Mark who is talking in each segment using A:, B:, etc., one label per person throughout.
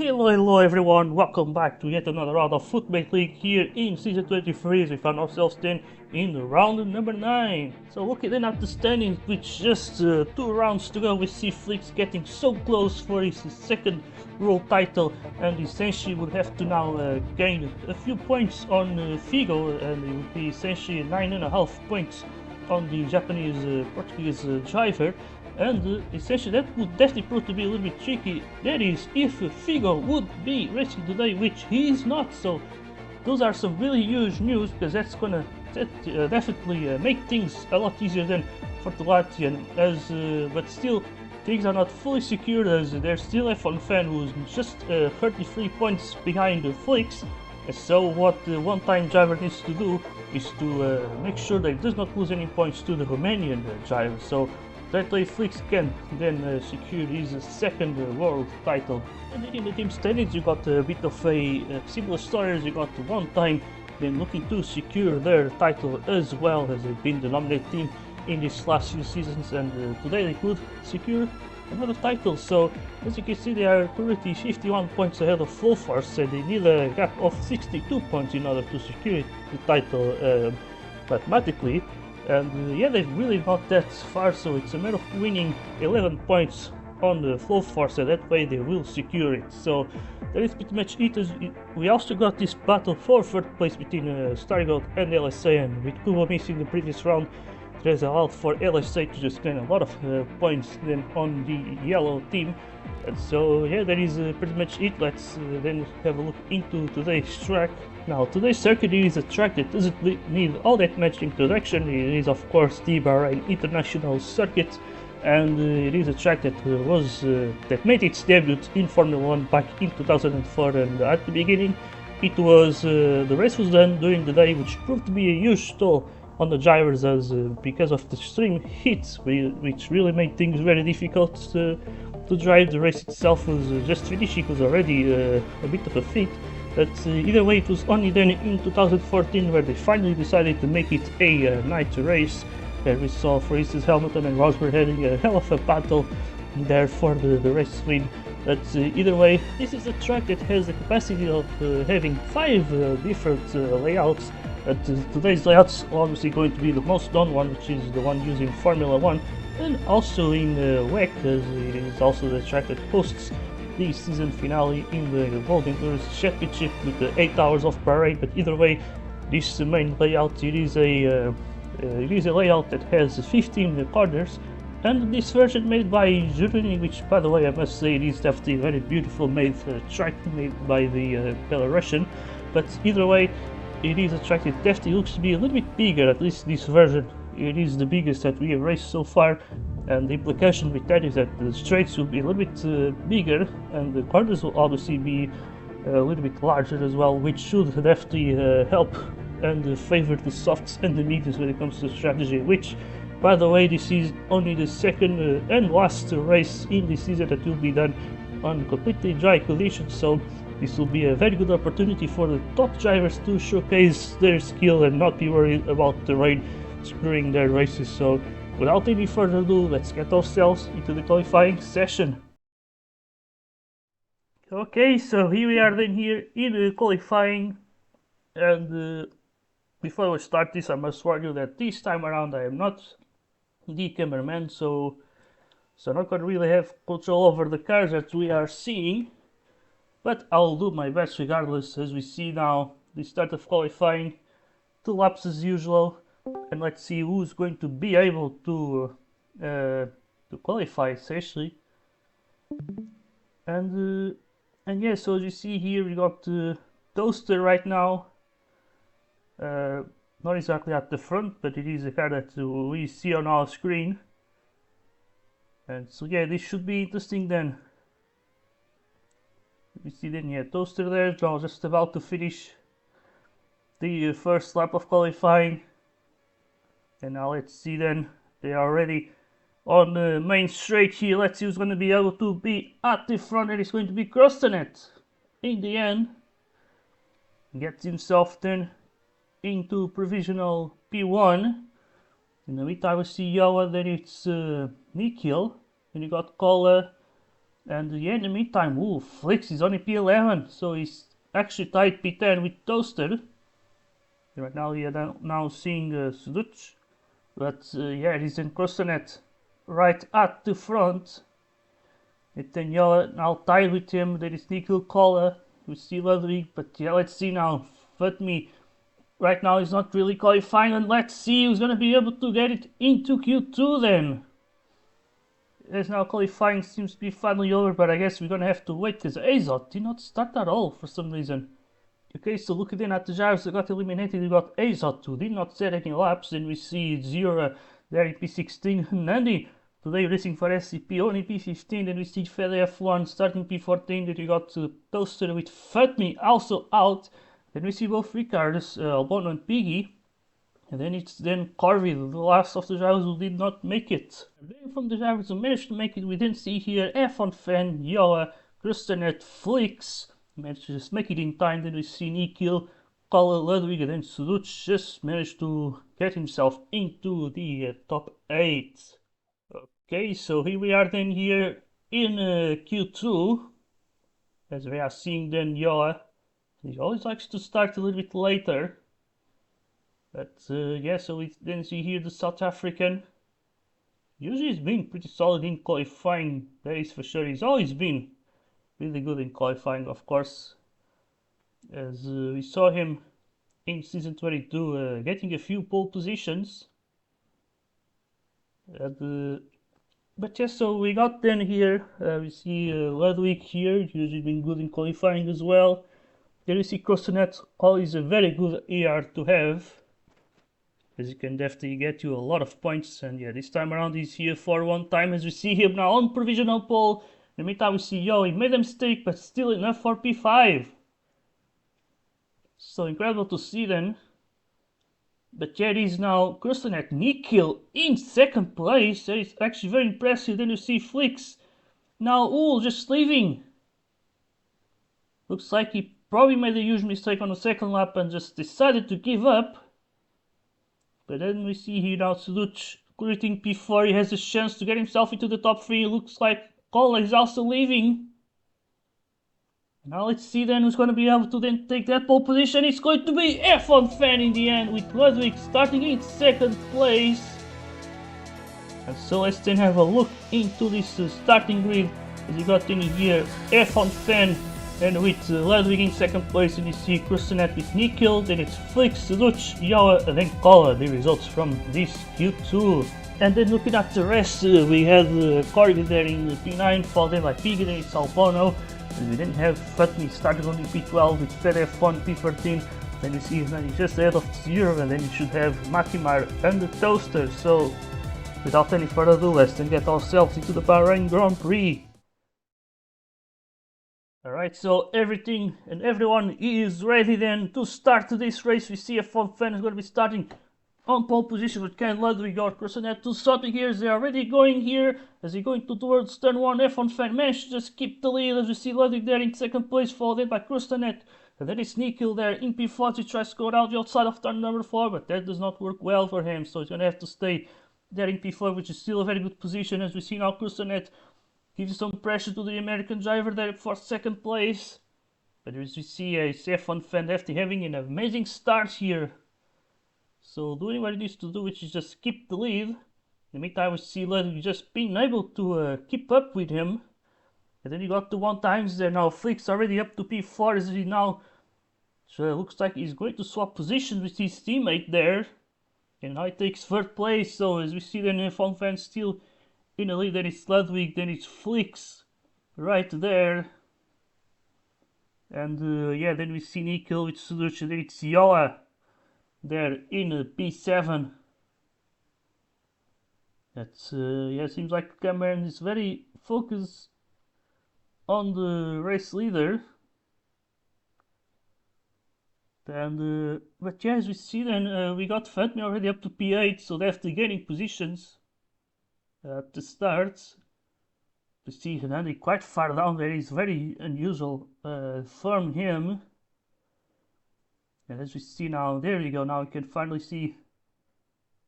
A: Hello everyone, welcome back to yet another round of Football League here in Season 23 as we found ourselves then in round number 9. So looking then at the standings with just 2 rounds to go, we see Flicks getting so close for his second world title, and essentially would have to now gain a few points on Figo, and it would be essentially 9.5 points on the Japanese Portuguese driver. And essentially that would definitely prove to be a little bit tricky. That is, if Figo would be racing today, which he is not. So those are some really huge news, because that's gonna definitely make things a lot easier than for the Latvian. But still, things are not fully secured, as there's still F1 fan who's just 33 points behind the Flicks. So what the one-time driver needs to do is to make sure that he does not lose any points to the Romanian driver. So that way Flicks can then secure his second world title. And in the team standings you got a bit of a similar story, as you got one time then looking to secure their title as well, as they've been the nominated team in these last few seasons, and today they could secure another title. So as you can see, they are currently 51 points ahead of Full Force, and they need a gap of 62 points in order to secure the title mathematically. And yeah, they've really not that far, so it's a matter of winning 11 points on the Full Force, and that way they will secure it. So that is pretty much it. We also got this battle for third place between Stargold and LSA, and with Kubo missing the previous round, there's allowed for LSA to just gain a lot of points then on the yellow team. And so yeah, that is pretty much it. Let's then have a look into today's track. Now, today's circuit is a track that doesn't need all that much introduction. It is of course the Bahrain International Circuit, and it is a track that that made its debut in Formula 1 back in 2004. And at the beginning, it was the race was done during the day, which proved to be a huge toll on the drivers, as because of the extreme heat, which really made things very difficult to drive. The race itself was just finishing was already a bit of a feat. But either way, it was only then in 2014 where they finally decided to make it a night race, where we saw, for instance, Hamilton and Rosberg having a hell of a battle there for the race win. But either way, this is a track that has the capacity of having 5 different layouts. But today's layout's obviously going to be the most known one, which is the one used in Formula 1, and also in WEC, as it is also the track that hosts the season finale in the World Endurance Championship with the 8 hours of Bahrain. But either way, this main layout, it is a layout that has 15 corners, and this version made by Germany, which by the way I must say it is definitely a very beautiful made track made by the Belarusian. But either way, it is a track that definitely looks to be a little bit bigger, at least this version. It is the biggest that we have raced so far, and the implication with that is that the straights will be a little bit bigger, and the corners will obviously be a little bit larger as well, which should definitely help and favor the softs and the mediums when it comes to strategy, which, by the way, this is only the second and last race in the season that will be done on completely dry conditions. So this will be a very good opportunity for the top drivers to showcase their skill and not be worried about the rain screwing their races. So without any further ado, let's get ourselves into the qualifying session. Okay, so here we are then here in the qualifying, and before we start this, I must warn you that this time around I am not the cameraman, so I'm not going to really have control over the cars that we are seeing, but I'll do my best regardless. As we see now the start of qualifying, 2 laps as usual, and let's see who's going to be able to qualify essentially. And yeah, so as you see here, we got Toaster right now, not exactly at the front, but it is a car that we see on our screen. And so yeah, this should be interesting then. We see then, yeah, Toaster there now, just about to finish the first lap of qualifying. And now let's see then, they are already on the main straight here. Let's see who's going to be able to be at the front, and it's going to be Krostanet in the end. Gets himself then into provisional P1. In the meantime we see Yoa, then it's Nikhil, then you got Kola, And in the meantime, Flix is only P11, so he's actually tied P10 with Toaster. Right now, we are now seeing Suduc, but yeah, he's in Crossnet right at the front. And then now tied with him. There is Nikhil Kolla with Steve Ludwig, but yeah, let's see now. Futmi right now is not really qualifying, and let's see who's gonna be able to get it into Q2 then. As now qualifying seems to be finally over, but I guess we're gonna have to wait because Azot did not start at all for some reason. Okay, so looking then at the drivers that got eliminated, we got Azot who did not set any laps, then we see Zura there in P16, Nandi today racing for SCP only P15, then we see Fed F1 starting P14, then we got Toaster with Fatmi also out, then we see both Ricardos, Albono and Piggy. And then it's Carvey, the last of the drivers who did not make it. And then from the drivers who managed to make it, we then see here F1 Fan, Yoa, Kristanet, Flix managed to just make it in time. Then we see Nikhil, Kalle, Ludwig, and then Suduc just managed to get himself into the top 8. Okay, so here we are then here in Q2. As we are seeing then Yoa. He always likes to start a little bit later. But yeah, so we then see here the South African. Usually he's been pretty solid in qualifying, that is for sure. He's always been really good in qualifying, of course. As we saw him in season 22 getting a few pole positions. But yeah, so we got then here, we see Ludwig here, usually been good in qualifying as well. Then we see Crossnet, always a very good AR to have. As you can definitely get you a lot of points, and yeah, this time around he's here for one time as we see him now on provisional pole. In the meantime we see Yo, he made a mistake but still enough for P5. So incredible to see then. But yeah, it is now Kristanet Nikhil in second place. That is actually very impressive. Then you see Flix. Now just leaving. Looks like he probably made a huge mistake on the second lap and just decided to give up. But then we see here now Suduc quitting P4, he has a chance to get himself into the top 3, looks like Kolla is also leaving. Now let's see then who's going to be able to then take that pole position. It's going to be F1 Fan in the end, with Ludwig starting in second place. And so let's then have a look into this starting grid, as you got in here F1 Fan. And with Ludwig in second place, and you see Kristanet with Nikhil, then it's Flix, Suduc, Yoa, and then Kolla, the results from this Q2. And then looking at the rest, we had Corby there in P9, followed then by Piggy, then it's Albono. And we didn't have Fatmi starting on the P12 with Fed F1, P14. Then you see he's just ahead of Zero, and then you should have Makimar and the Toaster. So without any further ado, let's then get ourselves into the Bahrain Grand Prix. Alright, so everything and everyone is ready then to start this race. We see F1 Fan is going to be starting on pole position with Ken Ludwig or Kristanet to starting here. They are already going here as he going towards turn 1. F1 Fan managed to just keep the lead as we see Ludwig there in second place, followed in by Kristanet. And then it's Nikhil there in P4. He tries to go down the outside of turn number 4, but that does not work well for him, so he's going to have to stay there in P4, which is still a very good position. As we see now Kristanet gives some pressure to the American driver there for second place. But as we see, F1 Fan having an amazing start here. So doing what it needs to do, which is just keep the lead. In the meantime, we see Ludwig just being able to keep up with him. And then he got the 1 times there. Now Flix already up to P4 as he now looks like he's going to swap positions with his teammate there. And now he takes third place. So as we see then F1 Fan still in the lead, then it's Ludwig, then it's Flix right there. And yeah, then we see Nikhil with Suduc, then it's Yoa there in P7. That's yeah, seems like Cameron is very focused on the race leader. And but yeah, as we see then we got Fatmi already up to P8, so they're definitely gaining positions at the start. We see Hernandi quite far down there. Is very unusual from him. And as we see now, there we go. Now we can finally see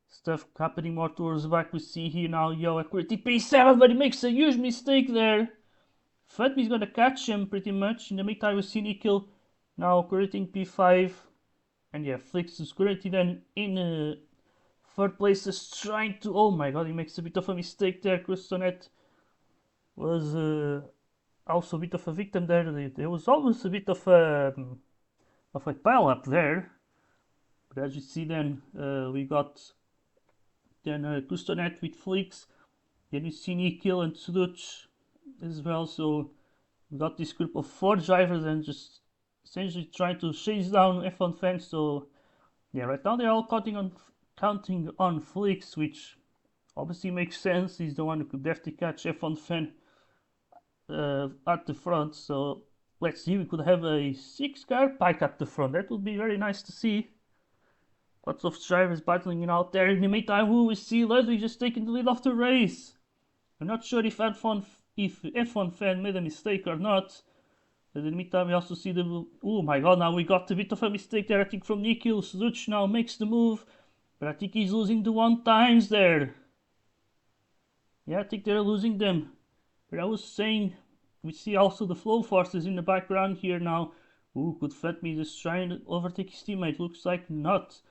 A: stuff happening more towards the back. We see here now Yo at P7, but he makes a huge mistake there. Fatmi's gonna catch him pretty much. In the meantime, we see Nikhil now creating P5. And yeah, Flix is currently then in third place, is trying to. Oh my god, he makes a bit of a mistake there. Crustonet was also a bit of a victim there. There was almost a bit of a pile up there. But as you see, then we got then Crustonet with Flix. Then you see Nikhil and Suduch as well. So we got this group of 4 drivers and just essentially trying to chase down F1 fans. So yeah, right now they're all counting on Flix, which obviously makes sense. He's the one who could definitely catch F1 fan at the front. So let's see, we could have a 6-car pack at the front. That would be very nice to see. Lots of drivers battling it out there. In the meantime, we see Ludwig just taking the lead of the race. I'm not sure if F1 fan made a mistake or not. But in the meantime, we also see the. Oh my god, now we got a bit of a mistake there, I think, from Nikhil. Suzuki now makes the move. But I think he's losing the 1 times there. Yeah, I think they're losing them. But I was saying, we see also the flow forces in the background here now. Ooh, could Fatmi just try and overtake his teammate? Looks like not.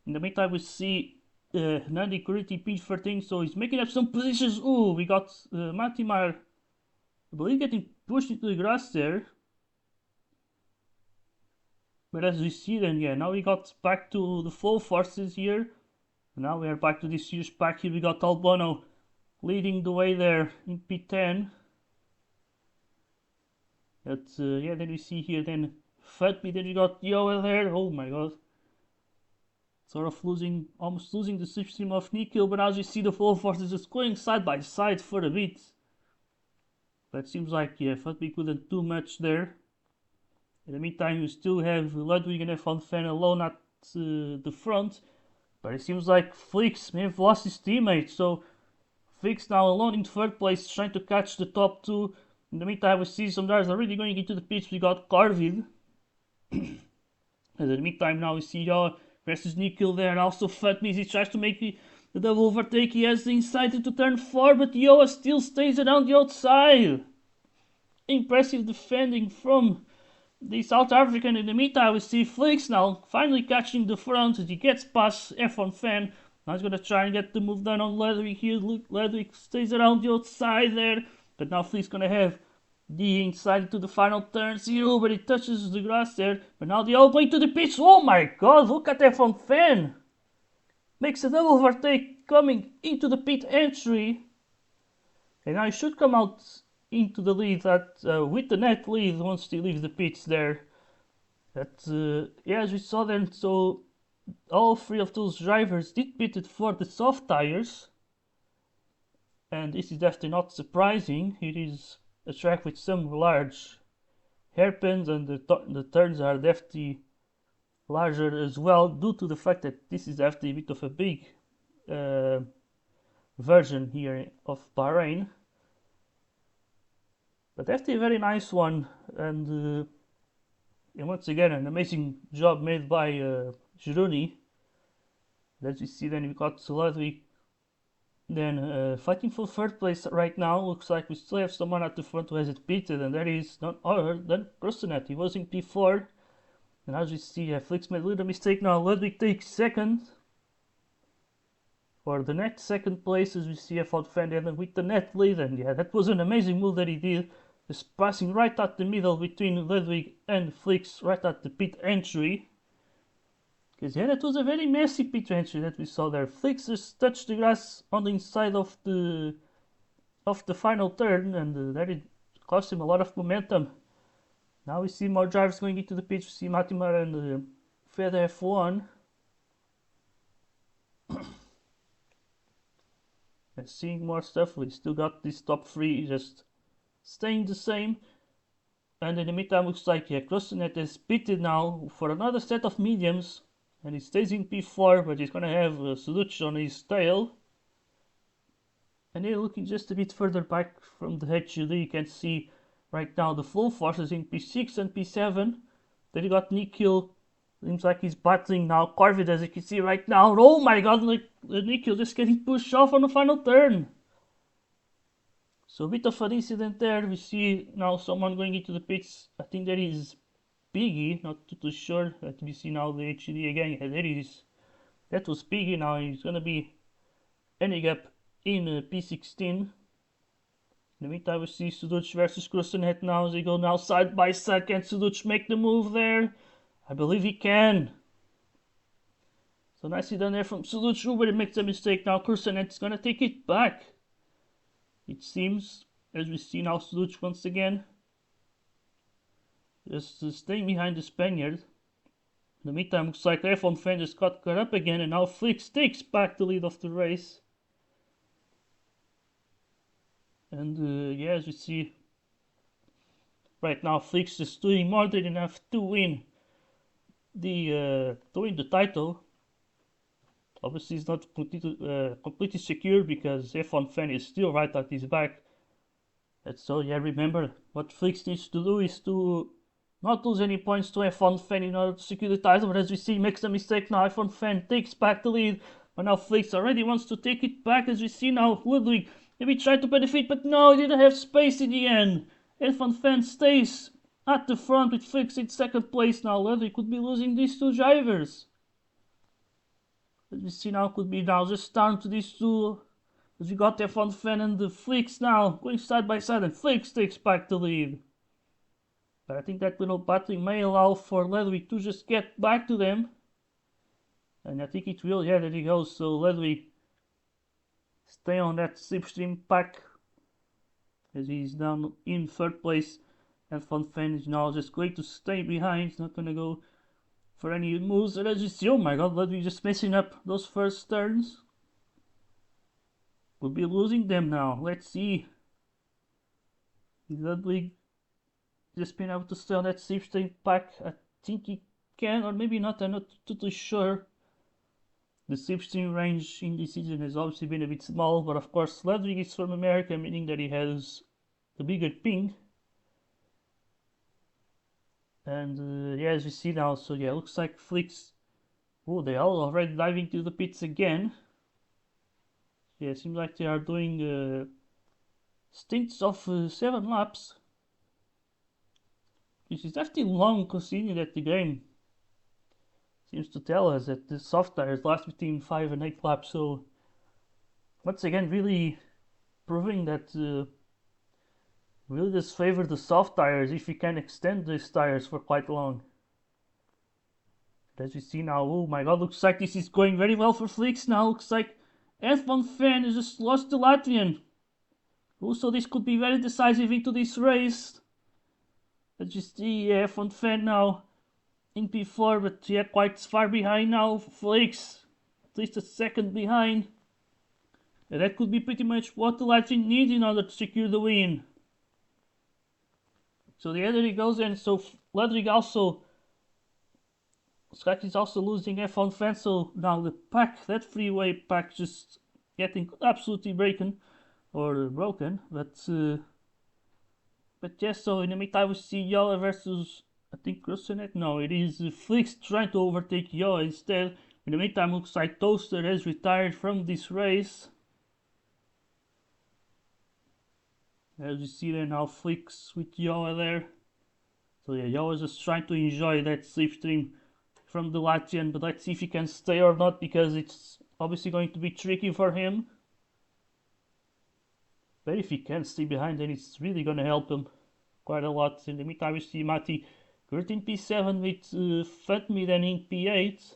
A: In the meantime, we see Nandi currently P13, so he's making up some positions. Ooh, we got Matimar, I believe, getting pushed into the grass there. But as we see then, yeah, now we got back to the full forces here. And now we are back to this huge pack here. We got Albono leading the way there in P10. But yeah, then we see here then Fatmi, then we got Yoel there. Oh my god. Sort of almost losing the slipstream of Nikhil, but as you see the full forces just going side by side for a bit. But it seems like, yeah, Fatmi couldn't do much there. In the meantime, you still have Ludwig and F1 Fan alone at the front. But it seems like Flix may have lost his teammate. So Flix now alone in third place, trying to catch the top 2. In the meantime, we see some drivers already going into the pits. We got Carvid. And in the meantime, now we see versus Nikhil there. Also Fatmi, he tries to make the double overtake. He has the inside into turn 4, but Yoa still stays around the outside. Impressive defending from the South African. In the meantime, we see Flix now finally catching the front as he gets past F1 Fan. Now he's going to try and get the move done on Ludwig here. Ludwig stays around the outside there, but now Flix going to have the inside into the final turn 0, but it touches the grass there. But now they all going to the pitch. Oh my god, look at F1 Fan. Makes a double overtake coming into the pit entry. And now he should come out into the lead with the net lead once he leaves the pits there. Yeah, as we saw then, so all 3 of those drivers did pit it for the soft tires. And this is definitely not surprising. It is a track with some large hairpins, and the turns are definitely larger as well, due to the fact that this is definitely a bit of a big version here of Bahrain. But definitely a very nice one, and once again an amazing job made by Gironi. As you see, then we got Ludwig then fighting for third place right now. Looks like we still have someone at the front who has it pitted, and that is none other than Crustonet. He was in P4, and as we see, Flix made a little mistake now. Ludwig takes second. For the next second place, as we see F1 Fan and with the net lead, and yeah, that was an amazing move that he did. Just passing right at the middle between Ludwig and Flix, right at the pit entry. Because yeah, that was a very messy pit entry that we saw there. Flix just touched the grass on the inside of the final turn, and that it cost him a lot of momentum. Now we see more drivers going into the pitch. We see Matimar and Fed F1. And seeing more stuff. We still got this top 3 just staying the same. And in the meantime, looks like Crustonet is pitted now for another set of mediums. And he stays in P4, but he's going to have Suduch on his tail. And here, looking just a bit further back from the HUD, you can see right now the full forces in P6 and P7. Then you got Nikhil. Seems like he's battling now Carvid, as you can see right now. Oh my god, Nikhil just getting pushed off on the final turn. So a bit of an incident there. We see now someone going into the pits. I think that is Piggy, not too sure. Let me see now the HD again. Yeah, there it is. That was Piggy. Now he's gonna be ending up in P16. In the meantime, we see Suduc versus Krusenet now. They go now side by side. Can Suduc make the move there? I believe he can. So nicely done there from Suduc, but he makes a mistake now. Krusenet's gonna take it back. It seems, as we see now Suduc once again. Just staying behind the Spaniard. In the meantime, looks like F1 Fan just got caught up again, and now Flix takes back the lead of the race. And yeah, as we see, right now Flix is doing more than enough to win the title. Obviously, it's not completely secure because F1 Fan is still right at his back. And so yeah, remember what Flix needs to do is to not lose any points to F1 Fan in order to secure the title, but as we see, makes a mistake now. F1 Fan takes back the lead, but now Flix already wants to take it back. As we see now, Ludwig maybe tried to benefit, but no, he didn't have space in the end. F1 Fan stays at the front with Flix in second place now. Ludwig could be losing these two drivers. As we see now, could be now just down to these two. As we got F1 Fan and the Flix now going side by side, and Flix takes back the lead. But I think that little battling may allow for Ludwig to just get back to them. And I think it will. Yeah, there he goes. So Ludwig stay on that slipstream pack as he's down in third place. And F1 Fan is now just going to stay behind. He's not going to go for any moves. And as you see, oh my god, Ludwig just messing up those first turns. We'll be losing them now. Let's see. Ludwig just being able to stay on that slipstream pack. I think he can, or maybe not. I'm not totally sure. The slipstream range in this season has obviously been a bit small, but of course Ludwig is from America, meaning that he has the bigger ping. And yeah, as we see now, so yeah, looks like Flix. Oh, they all already diving to the pits again. Yeah, it seems like they are doing stints of 7 laps. This is actually long, considering that the game seems to tell us that the soft tires last between 5 and 8 laps. So once again, really proving that really does favor the soft tires if you can extend these tires for quite long. As we see now, oh my god, looks like this is going very well for Flix now. Looks like F1 Fan has just lost the Latvian. Also, this could be very decisive into this race. As you see, F1 Fan now in P4, but yeah, quite far behind now. Flix, at least a second behind. And that could be pretty much what the Latvian needs in order to secure the win. So the other he goes, and so Ludwig also, Scott is also losing F1 Fan, so now the pack, that freeway pack, just getting absolutely broken. But yes, so in the meantime we see Yoa versus, I think, Krusenet. No, it is Flix trying to overtake Yoa instead. In the meantime, looks like Toaster has retired from this race. As you see there now, Flix with Yoa there. So yeah, Yoa is just trying to enjoy that slipstream from the Latvian, but let's see if he can stay or not, because it's obviously going to be tricky for him. But if he can stay behind, then it's really going to help him quite a lot. In the meantime, we see Mati Kurt in P7 with Fatmi then in P8.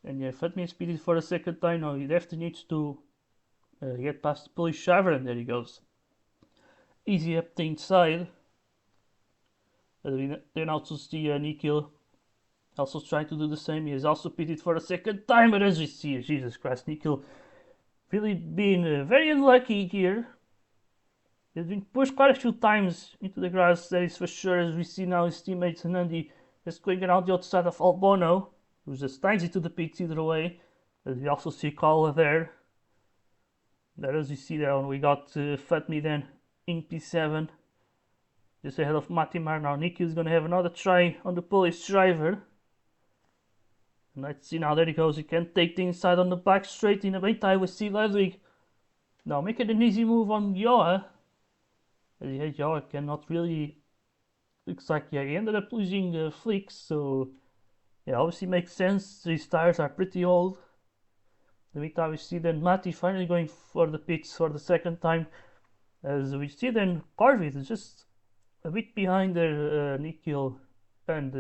A: And yeah, Fatmi is speeded for a second time now. He definitely needs to get past the Polish driver, and there he goes. Easy up the inside. Then also see Nikhil also trying to do the same. He is also pitted for a second time, but as we see, Jesus Christ, Nikhil really been very unlucky here. He's been pushed quite a few times into the grass, that is for sure, as we see now his teammate Nandi just going around the outside of Albono, who just ties it to the pits either way. As we also see Kala there. There, as you see there, we got Fatmi then in P7. Just ahead of Matimar now. Nikhil is going to have another try on the Polish driver. And let's see now, there he goes. He can take the inside on the back straight. In the meantime, we see Ludwig Now making an easy move on Yoa. Yeah, Yoa cannot really. Looks like yeah, he ended up losing Flicks, so yeah, obviously makes sense. These tires are pretty old. In the meantime, we see then Mati finally going for the pits for the second time. As we see then Corvid is just a bit behind there, Nikhil and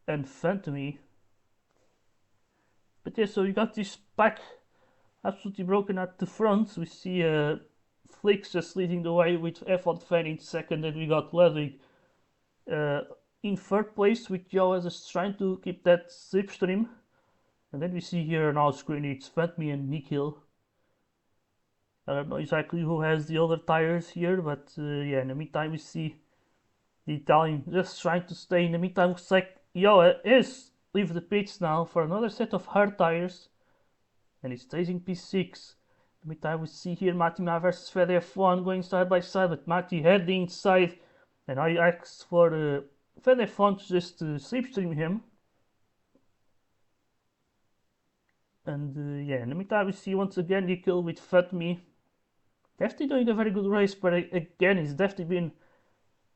A: Phantomy. But yeah, so we got this pack absolutely broken at the front. We see Flicks just leading the way with F1 Fan in second, and we got Ludwig uh, in third place with Joe just trying to keep that slipstream. And then we see here on our screen it's Phantomy and Nikhil. I don't know exactly who has the other tires here, but yeah, in the meantime we see the Italian just trying to stay. In the meantime, looks like Yoa is leave the pits now for another set of hard tires, and he stays in P6. In the meantime, we see here Matima versus Fed F1 going side by side, but Mati heading inside, and I asked for Fed F1 to just slipstream him. And yeah, in the meantime, we see once again Nikhil with Fatmi. Definitely doing a very good race, but again, he's definitely been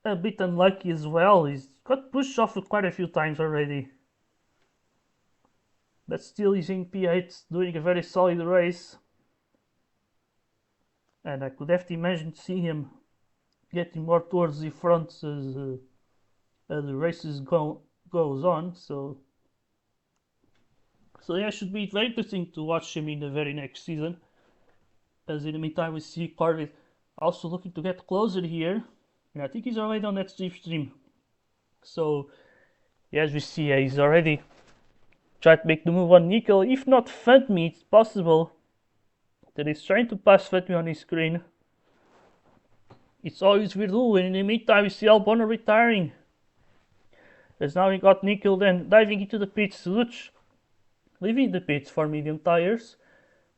A: a bit unlucky as well. He's got pushed off quite a few times already. But still, he's in P8, doing a very solid race. And I could definitely imagine to see him getting more towards the front as the races goes on. So yeah, it should be very interesting to watch him in the very next season. As in the meantime, we see Corvid also looking to get closer here. And I think he's already on that stream. So, yeah, as we see, he's already tried to make the move on Nico. If not Fentme, it's possible that he's trying to pass Fentme on his screen. It's always Virdu, and in the meantime, we see Albona retiring. As now we got Nico then diving into the pits. Luch leaving the pits for medium tires.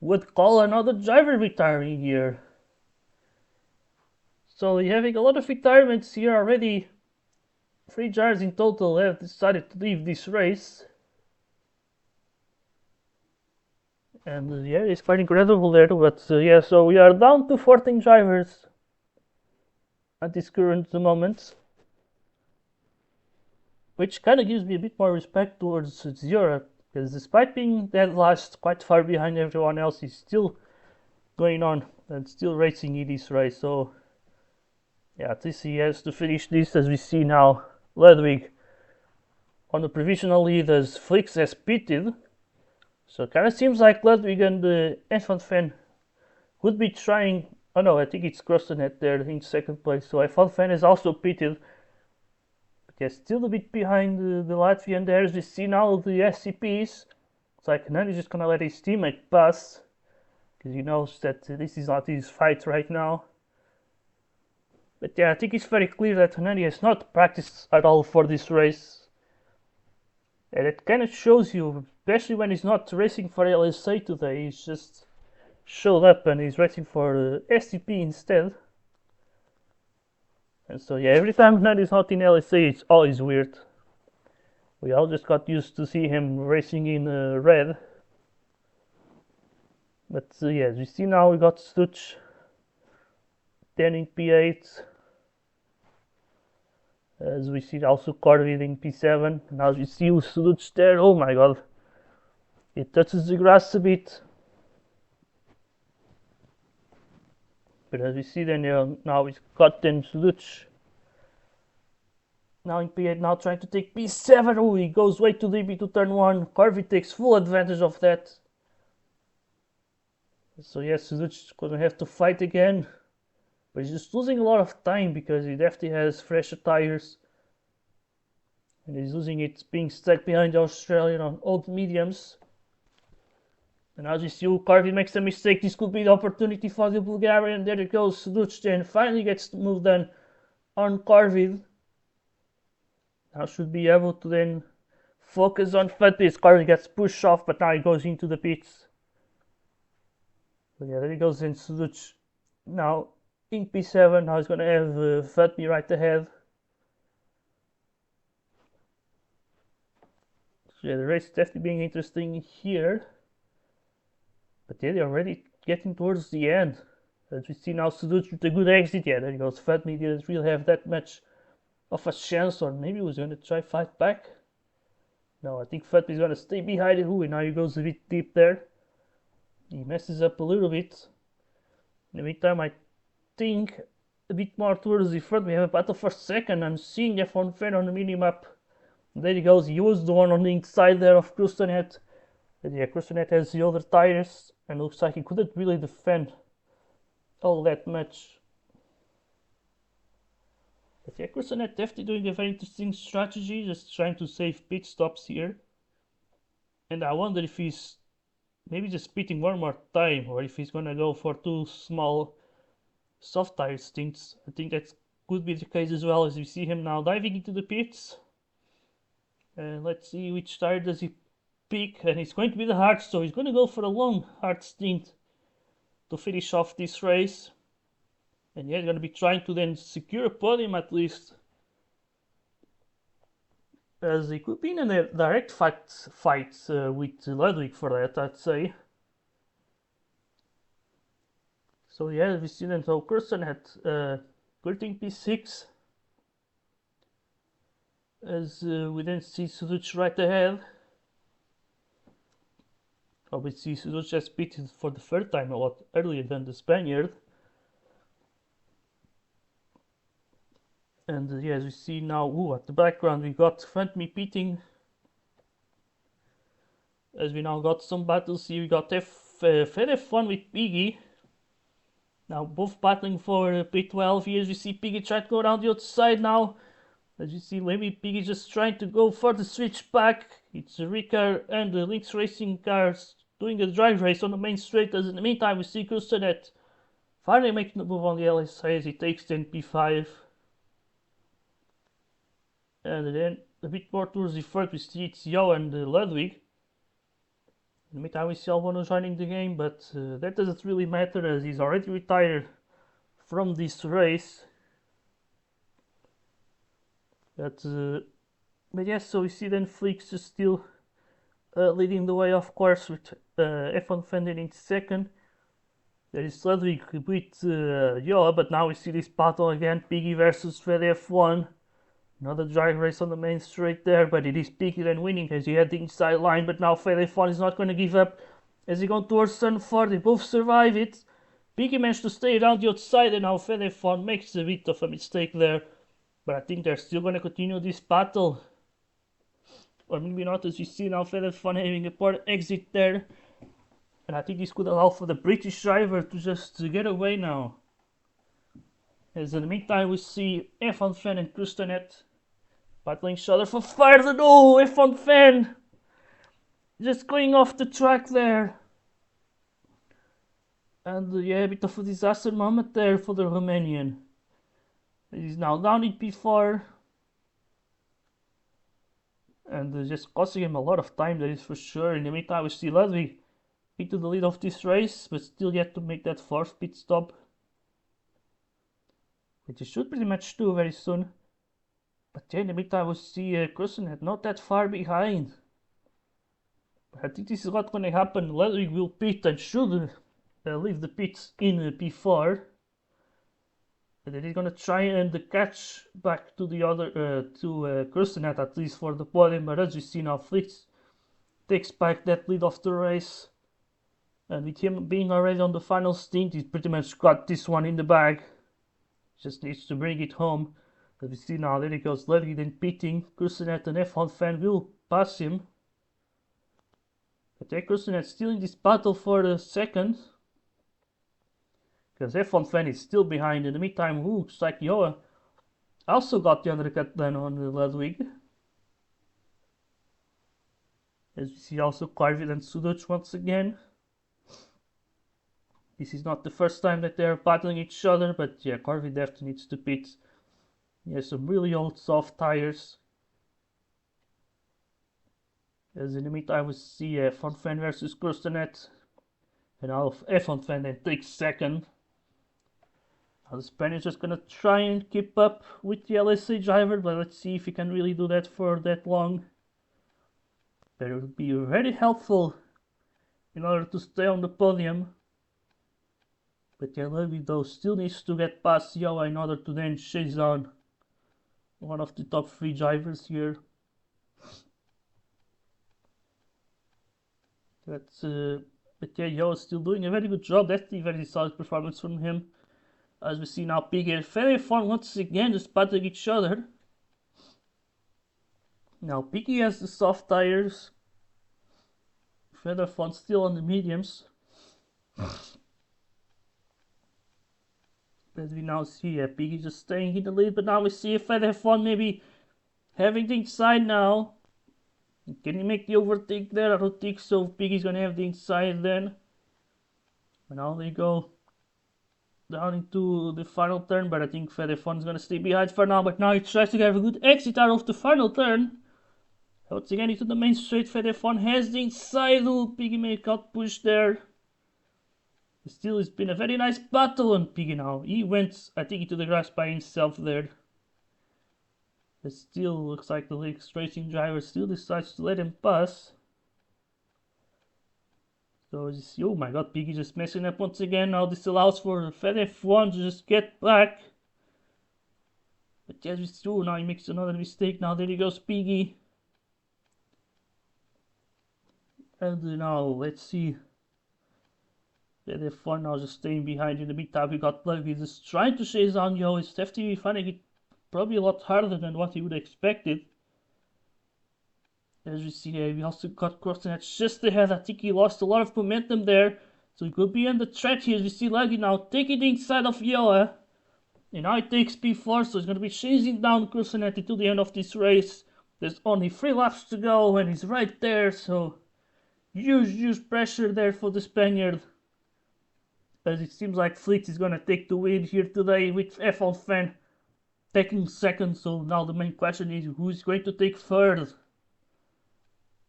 A: Would call another driver retiring here. So we're having a lot of retirements here already. 3 drivers in total have decided to leave this race. And yeah, it's quite incredible there. But yeah, so we are down to 14 drivers at this current moment. Which kind of gives me a bit more respect towards Zura. Because despite being dead last, quite far behind everyone else, he's still going on and still racing in this race. So yeah, at least he has to finish this. As we see now, Ludwig on the provisional lead as Flix has pitted. So it kind of seems like Ludwig and the F1 fan would be trying. Oh no, I think it's Crossnet there in second place. So F1 fan is also pitted. But yeah, still a bit behind the Latvian there. As we see now the SCPs. It's like Hernandez is just gonna let his teammate pass. Because he knows that this is not his fight right now. But yeah, I think it's very clear that Hernandez has not practiced at all for this race. And it kind of shows you, especially when he's not racing for LSA today, he's just showed up and he's racing for SCP instead. And so yeah, every time Hernandez is not in LSA, it's always weird. We all just got used to see him racing in red. But yeah, as we see now, we got Stutch 10 in P8. As we see also Corvid in P7. Now we see Stutch there. Oh my god. It touches the grass a bit. But as we see then, now we've got then Stutch. Now in P8, now trying to take P7. Oh, he goes way too deep into turn 1. Corvid takes full advantage of that. So yes, Stutch gonna have to fight again. But he's just losing a lot of time because he definitely has fresher tires. And he's losing it being stuck behind the Australian on old mediums. And as you see, Corvid makes a mistake. This could be the opportunity for the Bulgarian. There it goes. Suduc then finally gets the move done on Corvid. Now should be able to then focus on Fatis. Corvid gets pushed off, but now he goes into the pits. So yeah, there he goes in Suduc. Now in P7, now he's going to have Fatmi right ahead. So yeah, the race is definitely being interesting here. But yeah, they're already getting towards the end. As we see now, Suduc with a good exit. Yeah, there he goes. Fatmi didn't really have that much of a chance, or maybe he was going to try fight back. No, I think Fatmi's going to stay behind it. Ooh, and now he goes a bit deep there. He messes up a little bit. In the meantime, I think a bit more towards the front. We have a battle for second. I'm seeing F1 Fan on the minimap. There he goes. He was the one on the inside there of Krustanet. Yeah, Krustanet has the other tires, and looks like he couldn't really defend all that much. But yeah, Krustanet definitely doing a very interesting strategy, just trying to save pit stops here. And I wonder if he's maybe just pitting one more time, or if he's gonna go for two small soft tire stints. I think that could be the case as well, as we see him now diving into the pits. Let's see which tire does he pick, and it's going to be the hard, so he's going to go for a long hard stint to finish off this race. And yeah, he's going to be trying to then secure a podium at least, as he could be in a direct fight with Ludwig for that, I'd say. So yeah, we see then so Kirsten had Kurting P6, as we then see Suzuki right ahead. Obviously, Suzuki has pitted for the third time a lot earlier than the Spaniard. And yeah, as we see now, ooh, at the background we got Fantme pitting. As we now got some battles here, we got FF1 with Piggy. Now both battling for P12 here. As we see Piggy try to go down the other side now. As you see, maybe Piggy just trying to go for the switch back. It's Ricard and the Lynx Racing cars doing a drive race on the main straight. As in the meantime, we see Kustanet finally making the move on the LSA as he takes 10 P5. And then a bit more towards the front, we see it's Yo and Ludwig. In the meantime, we see Albano joining the game, but that doesn't really matter as he's already retired from this race. But yes, so we see then Fleeks is still leading the way, of course, with F1 Fender in second. There is Ludwig with Yo, but now we see this battle again, Piggy versus Fred F1. Another drag race on the main straight there, but it is Piggy then winning as he had the inside line. But now Fred F1 is not going to give up as he goes towards Sun 4. They both survive it. Piggy managed to stay around the outside, and now Fred F1 makes a bit of a mistake there. But I think they're still going to continue this battle. Or maybe not, as you see now Fred F1 having a poor exit there. And I think this could allow for the British driver to just get away now. As in the meantime we see F1 Fan and Krustanet battling each other for fire. No, F1 Fan just going off the track there. And yeah, a bit of a disaster moment there for the Romanian. He's now down in P4. And just costing him a lot of time, that is for sure. In the meantime, we see Ludwig into the lead of this race, but still yet to make that fourth pit stop, which he should pretty much do very soon. But yeah, in the meantime, we see Krustanet not that far behind. But I think this is what's going to happen. Ludwig will pit and should leave the pits in P4. And then he's going to try and catch back to the other, to Krustanet at least for the podium. But as you see now, Flix takes back that lead of the race. And with him being already on the final stint, he's pretty much got this one in the bag. Just needs to bring it home. As we see now, there he goes, Ludwig then pitting. Krustanet and F1 Fan will pass him. But Krustanet still in this battle for the second. Because F1 Fan is still behind. In the meantime, looks like Joa also got the undercut then on the Ludwig. As we see also Carvid and Sudoc once again. This is not the first time that they're battling each other, but yeah, Carvid definitely needs to pit. He has some really old soft tires. As in the meantime, we see F1 Fan versus Krustanet. And now F1 Fan then takes second. Now the Spaniard's just gonna try and keep up with the LSA driver, but let's see if he can really do that for that long. That would be very helpful in order to stay on the podium. But yeah, Ludwig though still needs to get past Yoa in order to then chase down one of the top 3 drivers here. That's but yeah, Yoa is still doing a very good job. That's a very solid performance from him. As we see now, Piggy and very fun once again just battling each other. Now Piggy has the soft tires. Feather Fun still on the mediums. As we now see, Piggy just staying in the lead, but now we see Feather Fun maybe having the inside now. Can he make the overtake there? I don't think so. Piggy's gonna have the inside then. And now they go down into the final turn, but I think Feather Fun's gonna stay behind for now. But now he tries to have a good exit out of the final turn. Once again into the main straight, Feather Fun has the inside. Oh, Piggy may got pushed there. Still, it's been a very nice battle on Piggy now. He went, I think, into the grass by himself there. It still looks like the Lakes racing driver still decides to let him pass. So you see, oh my god, Piggy just messing up once again. Now this allows for Feather Fun to just get back. But yes, we see, oh, now he makes another mistake. Now there he goes, Piggy. And now let's see. Feather Fun now just staying behind in the meantime. We got Pluggy just trying to chase on Yo. It's definitely finding it probably a lot harder than what he would have expected. As we see, we also got Crossnet just ahead. I think he lost a lot of momentum there. So he could be on the track here. As we see Luggy now taking the inside of Yoa. And now he takes P4, so he's going to be chasing down Crossnet until the end of this race. There's only 3 laps to go and he's right there. So huge pressure there for the Spaniard. As it seems like Fleet is going to take the win here today with F1 Fan taking second. So now the main question is who's going to take third.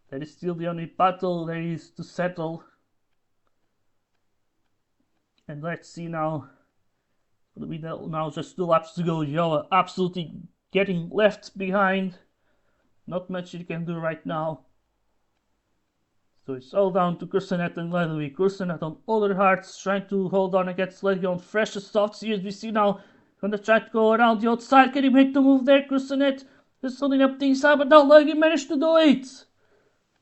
A: That is still the only battle there is to settle. And let's see now. Now just 2 laps to go. Yoa absolutely getting left behind. Not much he can do right now. So it's all down to Kursanet and Ludwig. Kursanet on other hearts trying to hold on against Ludwig on fresh soft series. We see now gonna try to go around the outside. Can he make the move there? Kursanet just holding up the inside, but now Ludwig managed to do it.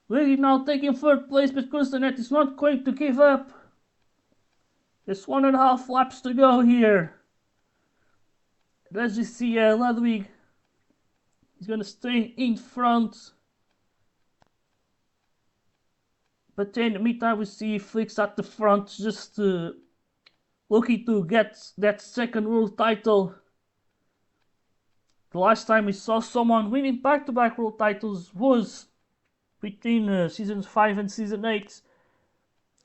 A: Ludwig now taking 3rd place, but Kursanet is not going to give up. There's 1.5 laps to go here. Let's just see Ludwig. He's gonna stay in front. But in the meantime, we see Flix at the front, just looking to get that 2nd world title. The last time we saw someone winning back-to-back world titles was between seasons 5 and season 8.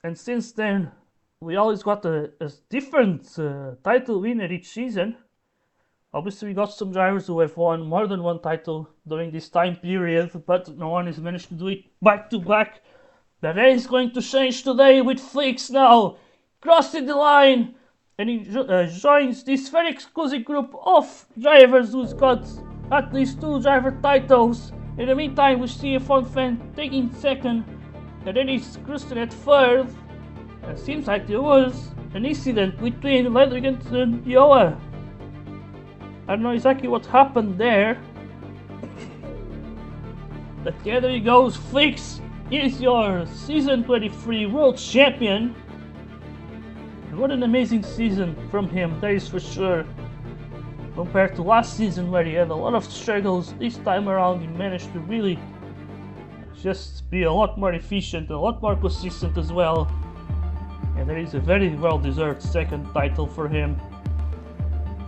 A: And since then, we always got a different title winner each season. Obviously, we got some drivers who have won more than 1 title during this time period, but no one has managed to do it back-to-back. The race is going to change today with Flix now crossing the line, and he joins this very exclusive group of drivers who's got at least 2 driver titles. In the meantime, we see a F1 Fan taking 2nd, and then it's Kristen at 3rd. It seems like there was an incident between Ludwig and Yoa. I don't know exactly what happened there, but yeah, there he goes. Flix is your season 23 world champion. And what an amazing season from him, that is for sure. Compared to last season where he had a lot of struggles, this time around he managed to really just be a lot more efficient, a lot more consistent as well. And that is a very well deserved 2nd title for him.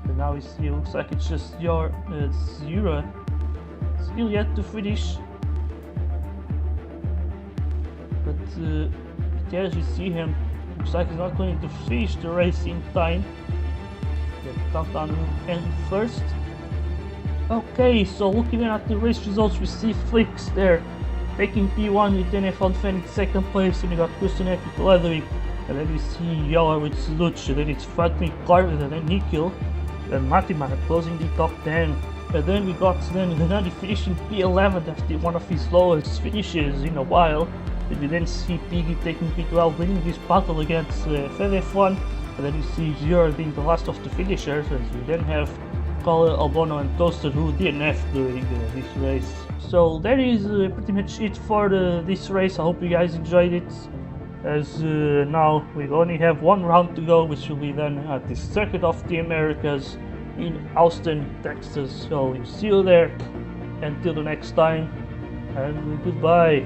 A: And now we see, looks like it's just your Zura still yet to finish. But yeah, as you see him, looks like he's not going to finish the race in time. The countdown will end first. Okay, so looking at the race results, we see Flix there taking P1 with F1 Fan in 2nd place, and we got Kustanek with Ludwig, and then we see Yoa with Sluch, and then it's Fatmi Clark, and then Nikhil, and Matima closing the top 10. And then we got Hernani finishing P11 after one of his lowest finishes in a while. And we then see Piggy taking P12, winning this battle against F1. And then you see Gior being the last of the finishers, as you then have Cole, Albono and Toaster who DNF during this race. So that is pretty much it for this race. I hope you guys enjoyed it, as now we only have one round to go, which will be done at the Circuit of the Americas in Austin, Texas. So see you there. Until the next time, and goodbye.